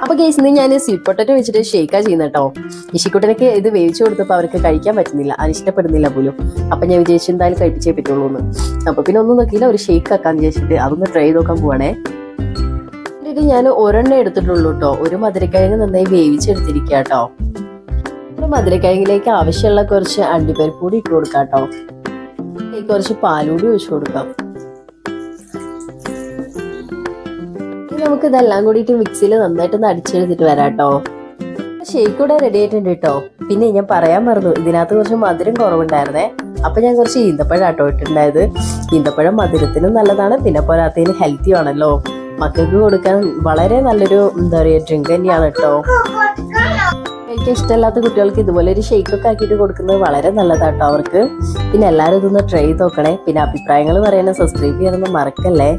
അപ്പൊ ഗൈസ് ഇന്ന് ഞാൻ സ്വീറ്റ് പൊട്ടറ്റോ വെച്ചിട്ട് ഷേക്കാ ചെയ്യുന്ന കേട്ടോ. ഇഷിക്കുട്ടനൊക്കെ ഇത് വേവിച്ചു കൊടുത്തപ്പോൾ അവർക്ക് കഴിക്കാൻ പറ്റുന്നില്ല, അത് ഇഷ്ടപ്പെടുന്നില്ല പോലും. അപ്പൊ ഞാൻ വിചാരിച്ചു എന്തായാലും കഴിപ്പിച്ചേ പറ്റുള്ളൂ എന്ന്. അപ്പൊ പിന്നെ ഒന്നും നോക്കിയില്ല, ഒരു ഷേക്ക് ആക്കാന്ന് വിചാരിച്ചിട്ട് അതൊന്ന് ട്രൈ ചെയ്ത് നോക്കാൻ പോവാണേ. എന്നിട്ട് ഞാൻ ഒരെണ്ണം എടുത്തിട്ടുള്ളൂ കേട്ടോ. ഒരു മധുരക്കിഴങ്ങ് നന്നായി വേവിച്ചെടുത്തിരിക്കുക കേട്ടോ. ഒരു മധുരക്കിഴങ്ങിലേക്ക് ആവശ്യമുള്ള കുറച്ച് അണ്ടിപ്പരിപ്പ് കൂടി ഇട്ട് കൊടുക്കാം കേട്ടോ. കുറച്ച് പാലൂടി ഒഴിച്ചു കൊടുക്കാം. നമുക്ക് ഇതെല്ലാം കൂടിയിട്ട് മിക്സിയിൽ നന്നായിട്ടൊന്ന് അടിച്ചെടുത്തിട്ട് വരാം കേട്ടോ. ഷേക്ക് കൂടെ റെഡി ആയിട്ടുണ്ട് കേട്ടോ. പിന്നെ ഞാൻ പറയാൻ മറന്നു, ഇതിനകത്ത് കുറച്ച് മധുരം കുറവുണ്ടായിരുന്നേ. അപ്പൊ ഞാൻ കുറച്ച് ഈന്തപ്പഴം ആട്ടോ ഇട്ടുണ്ടായത്. ഈന്തപ്പഴം മധുരത്തിനും നല്ലതാണ്, പിന്നെ പോരാത്തതിന് ഹെൽത്തി ആണല്ലോ. മക്കൾക്ക് കൊടുക്കാൻ വളരെ നല്ലൊരു ഡ്രിങ്ക് തന്നെയാണ് കേട്ടോ. കഴിക്കാൻ ഇഷ്ടമല്ലാത്ത കുട്ടികൾക്ക് ഇതുപോലെ ഒരു ഷേക്കൊക്കെ ആക്കിയിട്ട് കൊടുക്കുന്നത് വളരെ നല്ലതാട്ടോ അവർക്ക്. പിന്നെ എല്ലാവരും ഇതൊന്ന് ട്രൈ ചെയ്ത് നോക്കണേ. പിന്നെ അഭിപ്രായങ്ങൾ പറയാനും സബ്സ്ക്രൈബ് ചെയ്യാനൊന്നും മറക്കല്ലേ.